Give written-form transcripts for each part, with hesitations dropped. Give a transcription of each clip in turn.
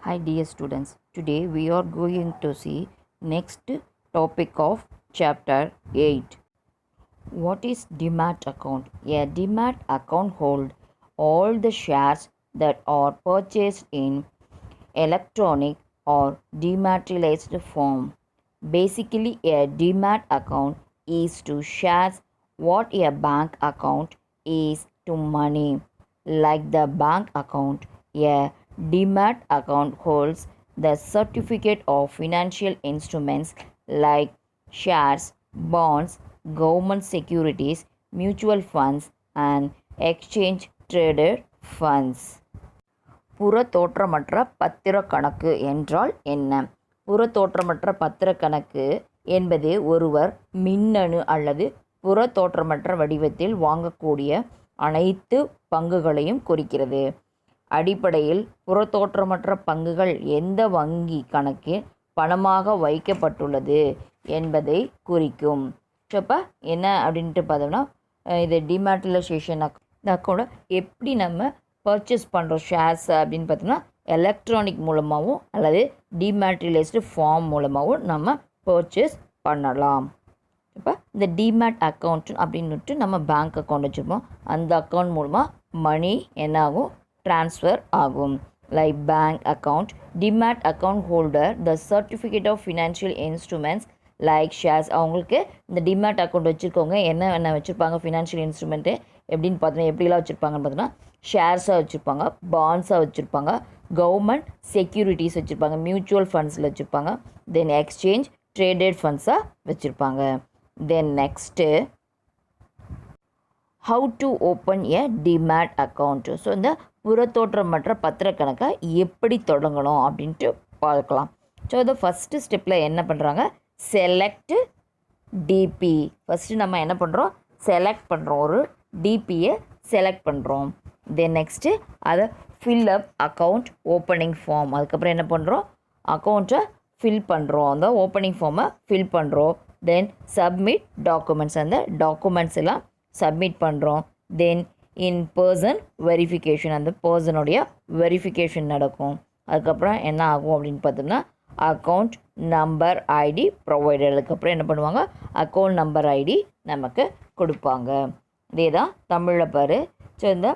Hi dear students, today we are going to see next topic of chapter 8. What is demat account? A demat account holds all the shares that are purchased in electronic or dematerialized form. Basically, a demat account is to shares what a bank account is to money. Like the bank account, a demat account holds the certificate of financial instruments like shares, bonds, government securities, mutual funds, and exchange traded funds. புறத்தோற்றமற்ற பத்திரக் கணக்கு என்றால் என்ன? புறத்தோற்றமற்ற பத்திரக் கணக்கு என்பது ஒருவர் மின்னணு அல்லது புறத்தோற்றமற்ற வடிவத்தில் வாங்கக்கூடிய அனைத்து பங்குகளையும் குறிக்கிறது. அடிப்படையில் புறத்தோற்றமற்ற பங்குகள் எந்த வங்கி கணக்கில் பணமாக வைக்கப்பட்டுள்ளது என்பதை குறிக்கும். இப்போ என்ன அப்படின்ட்டு பார்த்தோம்னா, இது டிமாட்டலைசேஷன் அக்கௌண்ட் எப்படி நம்ம பர்ச்சேஸ் பண்ணுறோம் ஷேர்ஸ் அப்படின்னு பார்த்தோம்னா, எலக்ட்ரானிக் மூலமாகவும் அல்லது டிமேட்ரியலைஸ்டு ஃபார்ம் மூலமாகவும் நம்ம பர்ச்சேஸ் பண்ணலாம். இப்போ இந்த டிமேட் அக்கௌண்ட் அப்படின்னுட்டு நம்ம பேங்க் அக்கௌண்ட் வச்சுருப்போம். அந்த அக்கௌண்ட் மூலமாக மணி என்ன ஆகும்? ட்ரான்ஸ்ஃபர் ஆகும். Like bank account, demat account holder the certificate of financial instruments like shares. அவங்களுக்கு இந்த டிமேட் அக்கௌண்ட் வச்சுருக்கவங்க என்ன வச்சுருப்பாங்க? ஃபினான்ஷியல் இன்ஸ்ட்ருமெண்ட்டு எப்படின்னு பார்த்தோன்னா எப்படிலாம் வச்சுருப்பாங்கன்னு பார்த்தோன்னா, ஷேர்ஸாக வச்சுருப்பாங்க, பாண்ட்ஸாக வச்சுருப்பாங்க, கவர்மெண்ட் செக்யூரிட்டிஸ் வச்சுருப்பாங்க, மியூச்சுவல் ஃபண்ட்ஸில் வச்சுருப்பாங்க, தென் எக்ஸ்சேஞ்ச் ட்ரேடட் ஃபண்ட்ஸாக வச்சுருப்பாங்க. Then next how to open a demat account. So இந்த புறத்தோற்றமற்ற பத்திரக்கணக்கை எப்படி தொடங்கணும் அப்படின்ட்டு பார்க்கலாம். ஸோ இந்த ஃபஸ்ட்டு ஸ்டெப்பில் என்ன பண்ணுறாங்க? Select DP. ஃபஸ்ட்டு நம்ம என்ன பண்ணுறோம்? செலக்ட் பண்ணுறோம், ஒரு டிபியை செலக்ட் பண்ணுறோம். தென் நெக்ஸ்ட்டு அதை fill up account opening form. அதுக்கப்புறம் என்ன பண்ணுறோம்? அக்கௌண்ட்டை ஃபில் பண்ணுறோம், அந்த ஓப்பனிங் ஃபார்மை ஃபில் பண்ணுறோம். தென் சப்மிட் டாக்குமெண்ட்ஸ், அந்த டாக்குமெண்ட்ஸ் எல்லாம் சப்மிட் பண்ணுறோம். தென் இன் பர்சன் வெரிஃபிகேஷன், அந்த பர்சனுடைய வெரிஃபிகேஷன் நடக்கும். அதுக்கப்புறம் என்ன ஆகும் அப்படின்னு பார்த்தோம்னா, அக்கௌண்ட் நம்பர் ஐடி ப்ரொவைடர். அதுக்கப்புறம் என்ன பண்ணுவாங்க? அக்கௌண்ட் நம்பர் ஐடி நமக்கு கொடுப்பாங்க. இதே தான் தமிழில் பாரு. ஸோ இந்த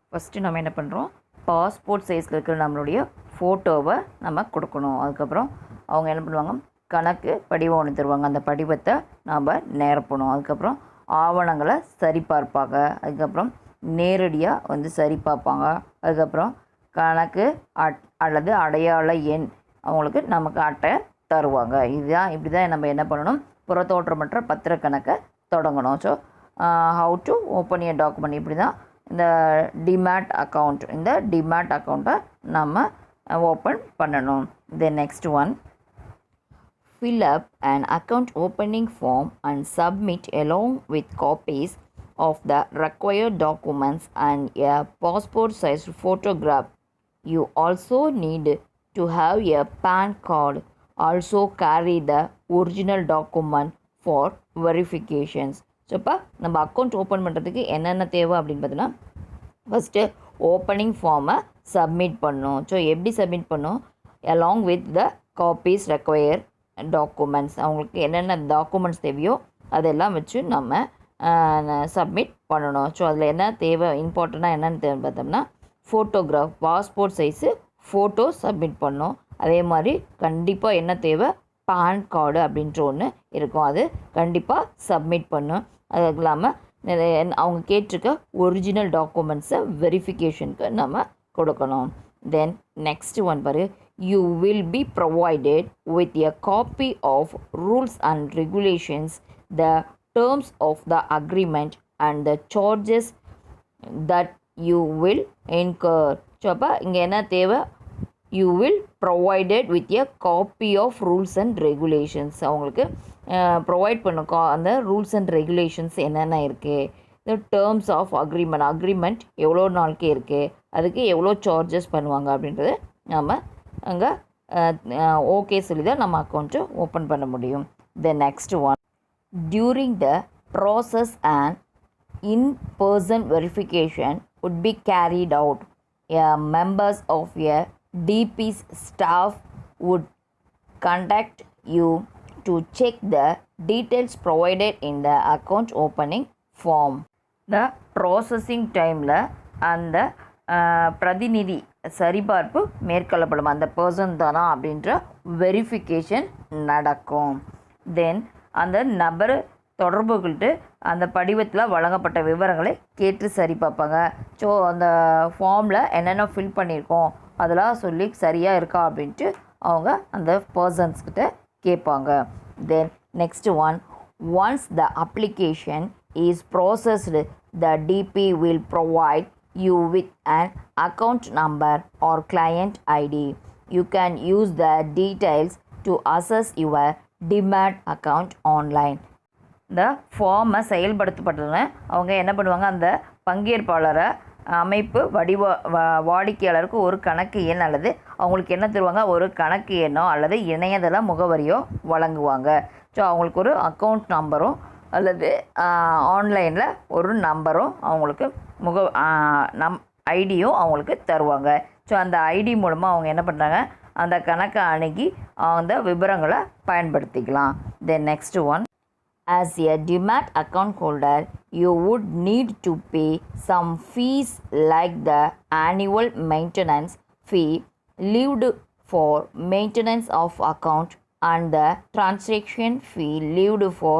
ஃபஸ்ட்டு நம்ம என்ன பண்ணுறோம்? பாஸ்போர்ட் சைஸில் இருக்கிற நம்மளுடைய ஃபோட்டோவை நம்ம கொடுக்கணும். அதுக்கப்புறம் அவங்க என்ன பண்ணுவாங்க? கணக்கு படிவம் ஒன்று தருவாங்க, அந்த படிவத்தை நாம் நிரப்பணும். அதுக்கப்புறம் ஆவணங்களை சரிபார்ப்பாங்க. அதுக்கப்புறம் நேரடியாக சரி பார்ப்பாங்க. அதுக்கப்புறம் கணக்கு அல்லது அடையாள எண் அவங்களுக்கு நமக்கு அட்டை தருவாங்க. இதுதான் இப்படி தான் நம்ம என்ன பண்ணணும்? புறத்தோற்றமற்ற பத்திரக்கணக்கை தொடங்கணும். So how to open a document, இப்படி தான் இந்த டிமேட் அக்கௌண்ட், இந்த டிமேட் அக்கௌண்ட்டை நம்ம ஓப்பன் பண்ணணும். தென் next one, fill up an account opening form and submit along with copies of the required documents and a passport sized photograph. You also need to have a PAN card. Also carry the original document for verifications. So இப்போ நம்ம account open பண்ணுறதுக்கு என்னென்ன தேவை அப்படின்னு பார்த்தோன்னா, first opening ஃபார்மை submit பண்ணணும். So எப்படி சப்மிட் பண்ணணும்? along with the copies required documents, அவங்களுக்கு என்னென்ன டாக்குமெண்ட்ஸ் தேவையோ அதெல்லாம் வச்சு நம்ம சப்மிட் பண்ணணும். ஸோ அதில் என்ன தேவை, இம்பார்ட்டண்ட்டாக என்னென்னு தேவை பார்த்தோம்னா, photograph, passport size photo submit பண்ணணும். அதே மாதிரி கண்டிப்பாக என்ன தேவை? பேன் கார்டு அப்படின்ற ஒன்று இருக்கும், அது கண்டிப்பாக சப்மிட் பண்ணும். அது இல்லாமல் அவங்க கேட்டிருக்க ஒரிஜினல் டாக்குமெண்ட்ஸை வெரிஃபிகேஷனுக்கு நம்ம கொடுக்கணும். தென் நெக்ஸ்ட் ஒன் பாரு, you will be provided with a copy of rules and regulations, the terms of the agreement and the charges that you will incur. So அப்போ இங்கே என்ன தேவை? you will provided with a copy of rules and regulations. அவங்களுக்கு provide பண்ணும் அந்த rules and regulations என்னென்ன இருக்குது, இந்த டேர்ம்ஸ் ஆஃப் அக்ரிமெண்ட் எவ்வளோ நாளுக்கு இருக்குது, அதுக்கு எவ்வளோ சார்ஜஸ் பண்ணுவாங்க அப்படின்றது நம்ம அங்கே ஓகே சொல்லி தான் நம்ம அக்கௌண்ட்டு ஓப்பன் பண்ண முடியும். தென் next one, during the process and in person verification would be carried out. Members of a DP's staff would contact you to check the details provided in the account opening form. The processing timeல அந்த பிரதிநிதி சரிபார்ப்பு மேற்கொள்ளப்படும். அந்த person தானா அப்படின்ற verification நடக்கும். தென் அந்த நபர் தொடர்புகள்ட்டு அந்த படிவத்தில் வழங்கப்பட்ட விவரங்களை கேட்டு சரி பார்ப்பாங்க. ஸோ அந்த ஃபார்மில் என்னென்ன ஃபில் பண்ணியிருக்கோம் அதெல்லாம் சொல்லி சரியாக இருக்கா அப்படின்ட்டு அவங்க அந்த பர்சன்ஸ்கிட்ட கேட்பாங்க. Then next one, once the application is processed the DP will provide you with an account number or client ID. You can use the details to access your demat account online. இந்த ஃபார்மை செயல்படுத்தப்பட்டதுன்னு அவங்க என்ன பண்ணுவாங்க, அந்த பங்கேற்பாளரை அமைப்பு வாடிக்கையாளருக்கு ஒரு கணக்கு எண் அல்லது அவங்களுக்கு என்ன தருவாங்க, ஒரு கணக்கு எண்ணோ அல்லது இணையதள முகவரியோ வழங்குவாங்க. ஸோ அவங்களுக்கு ஒரு அக்கௌண்ட் நம்பரும் அல்லது ஆன்லைனில் ஒரு நம்பரும் அவங்களுக்கு ஐடியும் அவங்களுக்கு தருவாங்க. ஸோ அந்த ஐடி மூலமாக அவங்க என்ன பண்ணுறாங்க, அந்த கணக்கை அணுகி அந்த விவரங்களை பயன்படுத்திக்கலாம். தென் next one, as a demat account holder you would need to pay some fees like the annual maintenance fee levied for maintenance of account and the transaction fee levied for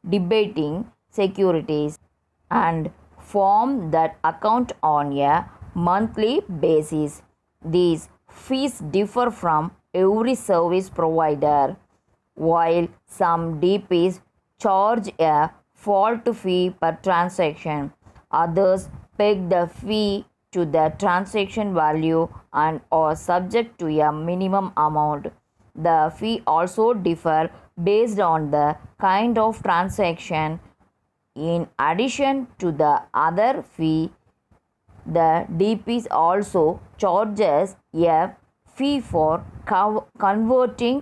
debating securities, and form that account on a monthly basis. These fees differ from every service provider. While some DPs charge a fault fee per transaction, others peg the fee to the transaction value and are subject to a minimum amount. The fee also differ based on the kind of transaction. In addition to the other fee, the DPs also charges a fee for converting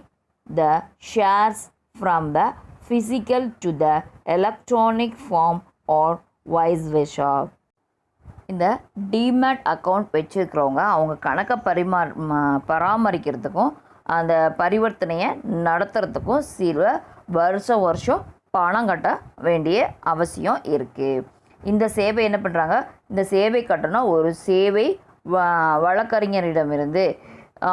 the shares from the physical to the electronic form or vice versa. இந்த demat account வச்சுருக்கிறவங்க அவங்க கணக்கை பராமரிக்கிறதுக்கும் அந்த பரிவர்த்தனையை நடத்துறதுக்கும் சில வருஷம் பணம் கட்ட வேண்டிய அவசியம் இருக்குது. இந்த சேவை என்ன பண்ணுறாங்க, இந்த சேவை கட்டணம் ஒரு சேவை வழக்கறிஞரிடமிருந்து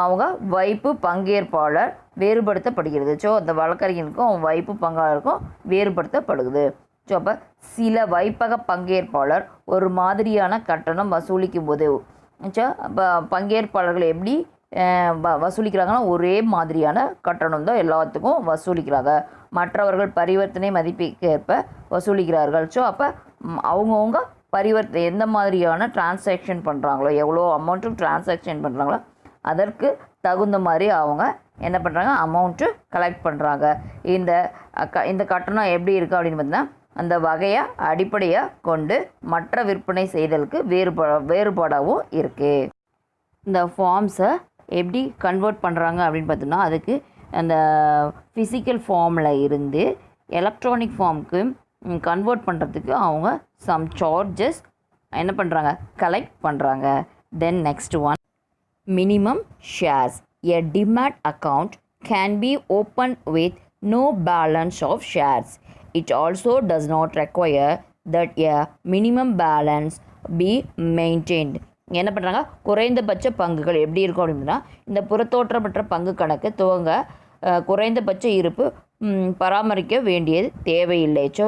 அவங்க வைப்பு பங்கேற்பாளர் வேறுபடுத்தப்படுகிறது. ஸோ அந்த வழக்கறிஞருக்கும் வைப்பு பங்காளருக்கும் வேறுபடுத்தப்படுகிறது. ஸோ அப்போ சில வைப்பக பங்கேற்பாளர் ஒரு மாதிரியான கட்டணம் வசூலிக்கும் போது அப்போ பங்கேற்பாளர்கள் எப்படி வசூலிக்கிறாங்கன்னா ஒரே மாதிரியான கட்டணம் தான் எல்லாத்துக்கும் வசூலிக்கிறாங்க. மற்றவர்கள் பரிவர்த்தனை மதிப்புக்கேற்ப வசூலிக்கிறார்கள். ஸோ அப்போ அவங்கவுங்க பரிவர்த்தனை எந்த மாதிரியான டிரான்சாக்ஷன் பண்ணுறாங்களோ, எவ்வளோ அமௌண்ட்டும் டிரான்சாக்ஷன் பண்ணுறாங்களோ அதற்கு தகுந்த மாதிரி அவங்க என்ன பண்ணுறாங்க, அமௌண்ட்டு கலெக்ட் பண்ணுறாங்க. இந்த கட்டணம் எப்படி இருக்குது அப்படின்னு பார்த்தீங்கன்னா அந்த வகையை அடிப்படையாக கொண்டு மற்ற விற்பனை செய்தலுக்கு வேறுபாடாகவும் இருக்குது. இந்த ஃபார்ம்ஸை எப்படி கன்வெர்ட் பண்ணுறாங்க அப்படின்னு பார்த்தோம்னா அதுக்கு அந்த ஃபிசிக்கல் ஃபார்மில் இருந்து எலக்ட்ரானிக் ஃபார்முக்கு கன்வெர்ட் பண்ணுறதுக்கு அவங்க சம் சார்ஜஸ் என்ன பண்ணுறாங்க, கலெக்ட் பண்ணுறாங்க. தென் next one, minimum shares. A demat account can be opened with no balance of shares. It also does not require that a minimum balance be maintained. என்ன பண்ணுறாங்க, குறைந்தபட்ச பங்குகள் எப்படி இருக்கும் அப்படின்னா இந்த புறத்தோற்றமற்ற பங்கு கணக்கு துவங்க குறைந்தபட்ச இருப்பு பராமரிக்க வேண்டியது தேவையில்லை. ஸோ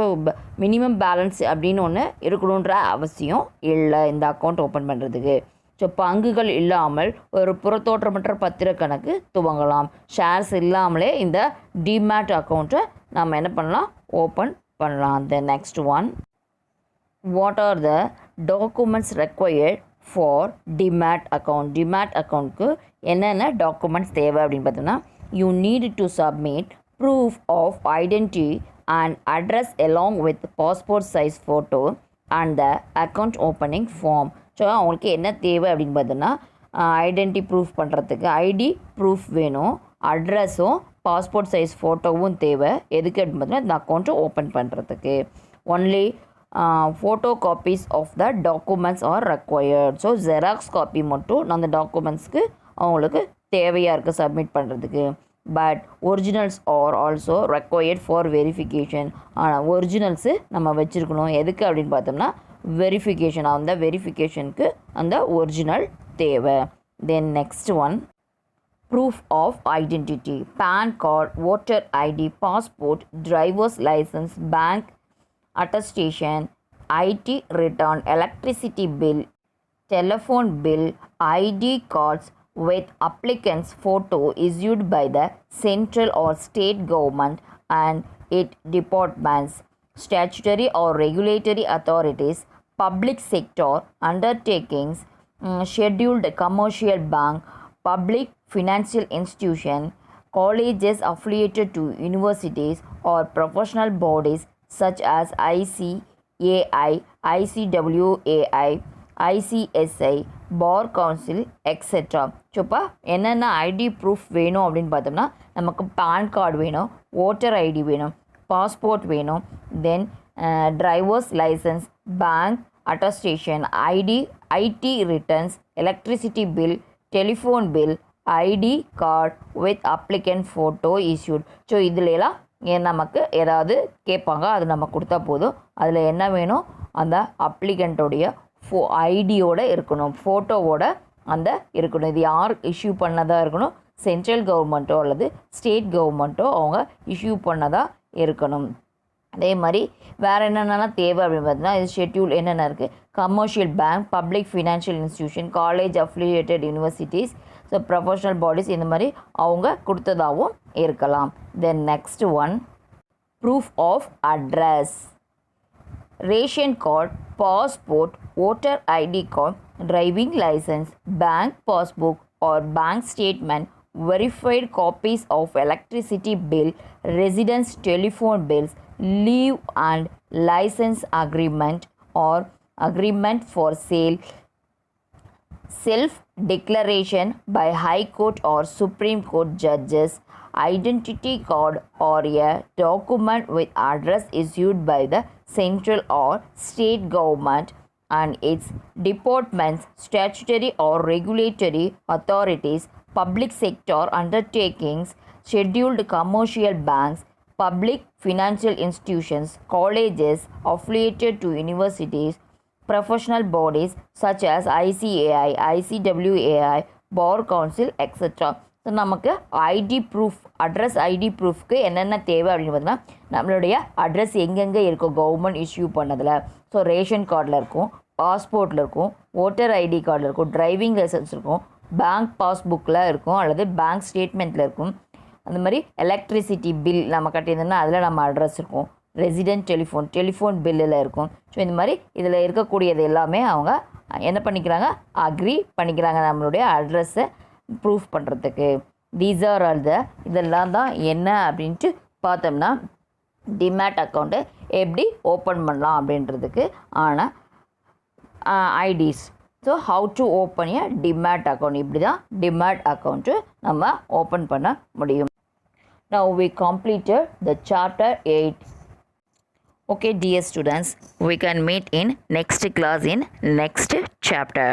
மினிமம் பேலன்ஸ் அப்படின்னு ஒன்று இருக்கணுன்ற அவசியம் இல்லை இந்த அக்கௌண்ட் ஓப்பன் பண்ணுறதுக்கு. ஸோ பங்குகள் இல்லாமல் ஒரு புறத்தோற்றமற்ற பத்திர கணக்கு துவங்கலாம். ஷேர்ஸ் இல்லாமலே இந்த டிமேட் அக்கௌண்ட்டை நம்ம என்ன பண்ணலாம், ஓப்பன் பண்ணலாம். The next one, what are the documents required for demat account. டிமேட் அக்கௌண்ட்டுக்கு என்னென்ன டாக்குமெண்ட்ஸ் தேவை அப்படின்னு பார்த்தோம்னா you need to submit proof of identity and address along with passport size photo and the account opening form. So அவங்களுக்கு என்ன தேவை அப்படின்னு பார்த்தோன்னா ஐடென்டிட்டி ப்ரூஃப் பண்ணுறதுக்கு ஐடி ப்ரூஃப் வேணும், அட்ரஸும் பாஸ்போர்ட் சைஸ் ஃபோட்டோவும் தேவை. எதுக்கு அப்படின்னு பார்த்தோன்னா இந்த அக்கௌண்ட்டை ஓப்பன் பண்ணுறதுக்கு. Only photo copies of the documents are required. So xerox copy மட்டும் அந்த டாக்குமெண்ட்ஸ்க்கு அவங்களுக்கு தேவையாக இருக்குது சப்மிட் பண்ணுறதுக்கு. But originals are also required for verification. ஆனால் ஒரிஜினல்ஸு நம்ம வச்சுருக்கணும். எதுக்கு அப்படின்னு பார்த்தோம்னா வெரிஃபிகேஷன், அந்த வெரிஃபிகேஷனுக்கு அந்த ஒரிஜினல் தேவை. தென் next one, proof of identity, PAN card, voter ID, passport, driver's license, bank attestation, IT return, electricity bill, telephone bill, ID cards with applicant's photo issued by the central or state government and its departments, statutory or regulatory authorities, public sector undertakings, scheduled commercial bank, public financial institution, colleges affiliated to universities or professional bodies such as ICAI, ICWAI, ICSI, Bar Council, etc. சோப்பா என்னென்ன ID proof வேணும் அப்படின்னு பார்த்தோம்னா நமக்கு PAN card வேணும், voter ID வேணும், passport வேணும், then drivers licence, bank attestation, ID returns, electricity bill, telephone bill, ID card with applicant photo issued. So இதுலலாம் நமக்கு ஏதாவது கேட்பாங்க, அது நம்ம கொடுத்தா போதும். அதில் என்ன வேணும், அந்த அப்ளிகண்ட்டோடைய ஐடியோடு இருக்கணும், ஃபோட்டோவோட அந்த இருக்கணும். இது யார் இஷ்யூ பண்ணதாக இருக்கணும், சென்ட்ரல் கவர்மெண்ட்டோ அல்லது ஸ்டேட் கவர்மெண்ட்டோ அவங்க இஷ்யூ பண்ணதாக இருக்கணும். அதே மாதிரி வேறு என்னென்னலாம் தேவை அப்படின்னு பார்த்தீங்கன்னா இது ஷெட்யூல் என்னென்ன இருக்குது, commercial bank, public financial institution, college affiliated universities, so professional bodies, இந்த மாதிரி அவங்க கொடுத்ததாகவும் இருக்கலாம். Then next one, proof of address, ration card, passport, voter ID card, driving license, bank passbook or bank statement, verified copies of electricity bill, residence telephone bills, leave and license agreement or agreement for sale, self-declaration by High Court or Supreme Court judges, identity card or a document with address issued by the central or state government and its departments, statutory or regulatory authorities, public sector undertakings, scheduled commercial banks, public financial institutions, colleges affiliated to universities, professional bodies such as ICAI, ICWAI, Bar Council, etc. So நமக்கு ID proof, address ID ப்ரூஃப்க்கு என்னென்ன தேவை அப்படின்னு பார்த்தீங்கன்னா நம்மளுடைய address எங்கெங்கே இருக்கும் government issue பண்ணதில். So ration கார்டில் இருக்கும், பாஸ்போர்ட்டில் இருக்கும், ஓட்டர் ஐடி கார்டில் இருக்கும், டிரைவிங் லைசன்ஸ் இருக்கும், பேங்க் பாஸ்புக்கில் இருக்கும் அல்லது பேங்க் ஸ்டேட்மெண்ட்டில் இருக்கும். அந்த மாதிரி எலக்ட்ரிசிட்டி பில் நம்ம கட்டியிருந்தோம்னா அதில் நம்ம அட்ரஸ் இருக்கும், ரெசிடென்ட் டெலிஃபோன் பில்லில் இருக்கும். ஸோ இந்த மாதிரி இதில் இருக்கக்கூடியது எல்லாமே அவங்க என்ன பண்ணிக்கிறாங்க, அக்ரி பண்ணிக்கிறாங்க நம்மளுடைய அட்ரஸை ப்ரூஃப் பண்ணுறதுக்கு. தீஸ் ஆர் ஆல் த, இதெல்லாம் தான் என்ன அப்படின்ட்டு பார்த்தோம்னா டிமேட் அக்கௌண்ட்டு எப்படி ஓப்பன் பண்ணலாம் அப்படின்றதுக்கு ஆன IDs. So how to open a demat account, இப்படி தான் டிமேட் அக்கௌண்ட்டு நம்ம ஓப்பன் பண்ண முடியும். Now we completed the chapter 8. Okay dear students, we can meet in next class in next chapter.